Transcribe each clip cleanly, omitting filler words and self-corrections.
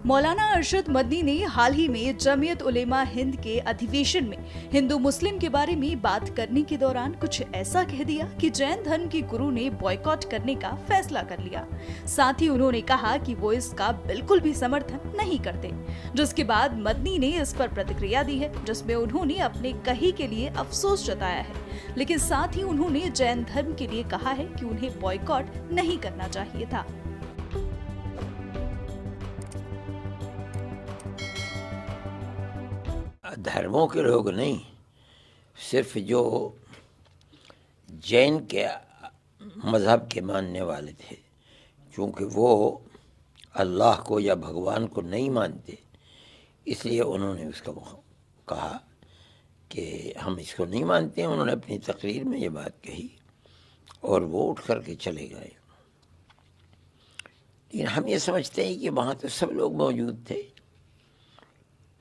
मौलाना अरशद मदनी ने हाल ही में जमीयत उलेमा हिंद के अधिवेशन में हिंदू मुस्लिम के बारे में बात करने के दौरान कुछ ऐसा कह दिया कि जैन धर्म के गुरु ने बॉयकॉट करने का फैसला कर लिया। साथ ही उन्होंने कहा कि वो इसका बिल्कुल भी समर्थन नहीं करते, जिसके बाद मदनी ने इस पर प्रतिक्रिया दी है, जिसमें उन्होंने अपने कही के लिए अफसोस जताया है, लेकिन साथ ही उन्होंने जैन धर्म के लिए कहा है कि उन्हें बॉयकॉट नहीं करना चाहिए था। धर्मों के लोग नहीं, सिर्फ जो जैन के मज़हब के मानने वाले थे, क्योंकि वो अल्लाह को या भगवान को नहीं मानते, इसलिए उन्होंने उसका कहा कि हम इसको नहीं मानते हैं। उन्होंने अपनी तकरीर में ये बात कही और वो उठ कर के चले गए। लेकिन हम ये समझते हैं कि वहाँ तो सब लोग मौजूद थे।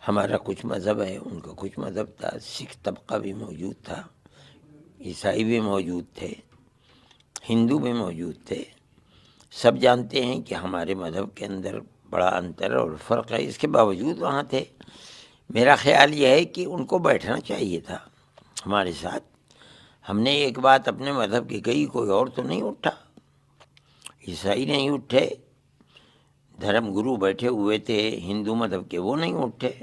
हमारा कुछ मज़हब है, उनका कुछ मज़हब था, सिख तबका भी मौजूद था, ईसाई भी मौजूद थे, हिंदू भी मौजूद थे। सब जानते हैं कि हमारे मज़हब के अंदर बड़ा अंतर और फ़र्क है, इसके बावजूद वहाँ थे। मेरा ख़्याल यह है कि उनको बैठना चाहिए था हमारे साथ। हमने एक बात अपने मज़हब की कही, कोई और तो नहीं उठा, ईसाई नहीं उठे, धर्म गुरु बैठे हुए थे हिंदू मज़हब के, वो नहीं उठे।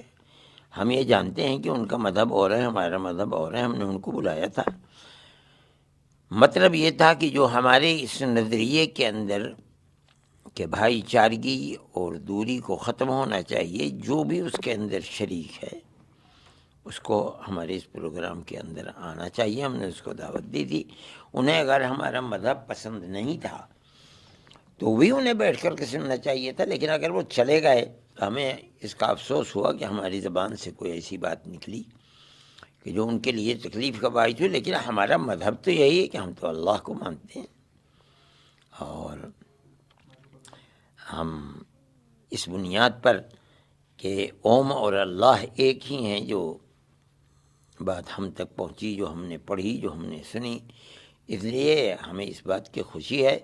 हम ये जानते हैं कि उनका मज़हब और है, हमारा मज़हब और है। हमने उनको बुलाया था। मतलब ये था कि जो हमारे इस नज़रिए के अंदर कि भाईचारगी और दूरी को ख़त्म होना चाहिए, जो भी उसके अंदर शरीक है उसको हमारे इस प्रोग्राम के अंदर आना चाहिए। हमने उसको दावत दी थी। उन्हें अगर हमारा मज़हब पसंद नहीं था तो भी उन्हें बैठ कर के सुनना चाहिए था। लेकिन अगर वो चले गए तो हमें इसका अफसोस हुआ कि हमारी ज़बान से कोई ऐसी बात निकली कि जो उनके लिए तकलीफ़ का बाइस हुई। लेकिन हमारा मज़हब तो यही है कि हम तो अल्लाह को मानते हैं और हम इस बुनियाद पर कि ओम और अल्लाह एक ही हैं, जो बात हम तक पहुंची, जो हमने पढ़ी, जो हमने सुनी, इसलिए हमें इस बात की खुशी है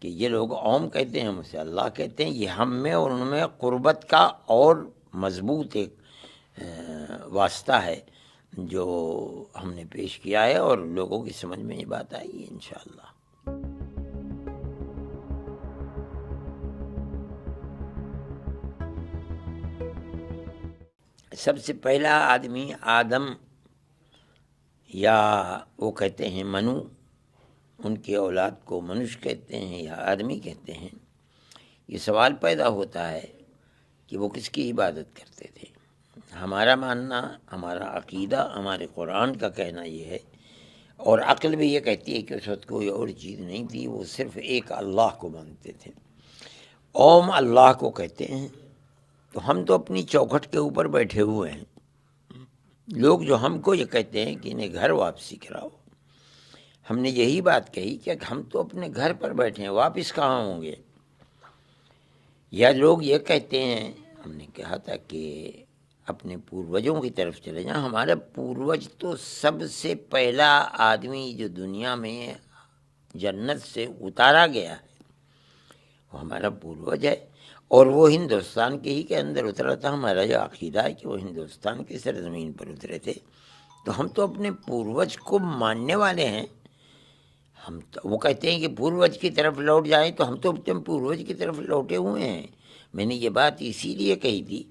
कि ये लोग ओम कहते हैं, हम उसे अल्लाह कहते हैं। ये हम में और उनमें क़ुर्बत का और मज़बूत एक वास्ता है जो हमने पेश किया है और लोगों की समझ में ये बात आई है इंशाअल्लाह। सबसे पहला आदमी आदम या वो कहते हैं मनु, उनकी औलाद को मनुष्य कहते हैं या आदमी कहते हैं। ये सवाल पैदा होता है कि वो किसकी इबादत करते थे। हमारा मानना, हमारा अक़ीदा, हमारे कुरान का कहना ये है और अक्ल भी ये कहती है कि उस वक्त कोई और चीज़ नहीं थी, वो सिर्फ़ एक अल्लाह को मानते थे। ओम अल्लाह को कहते हैं। तो हम तो अपनी चौखट के ऊपर बैठे हुए हैं। लोग जो हमको ये कहते हैं कि इन्हें घर वापसी कराओ, हमने यही बात कही कि हम तो अपने घर पर बैठे हैं, वापस कहाँ होंगे। या लोग ये कहते हैं, हमने कहा था कि अपने पूर्वजों की तरफ चले जाएं। हमारा पूर्वज तो सबसे पहला आदमी जो दुनिया में जन्नत से उतारा गया है वो हमारा पूर्वज है और वो हिंदुस्तान के ही के अंदर उतरा था। हमारा जो अक़ीदा है कि वो हिंदुस्तान की सरज़मीन पर उतरे थे। तो हम तो अपने पूर्वज को मानने वाले हैं। हम तो, वो कहते हैं कि पूर्वज की तरफ लौट जाएं, तो हम तो अपने पूर्वज की तरफ लौटे हुए हैं। मैंने ये बात इसीलिए कही थी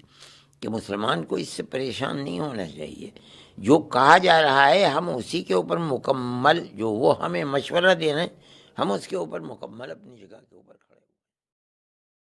कि मुसलमान को इससे परेशान नहीं होना चाहिए। जो कहा जा रहा है हम उसी के ऊपर मुकम्मल, जो वो हमें मशवरा दे रहे हैं, हम उसके ऊपर मुकम्मल अपनी जगह के ऊपर खड़े हैं।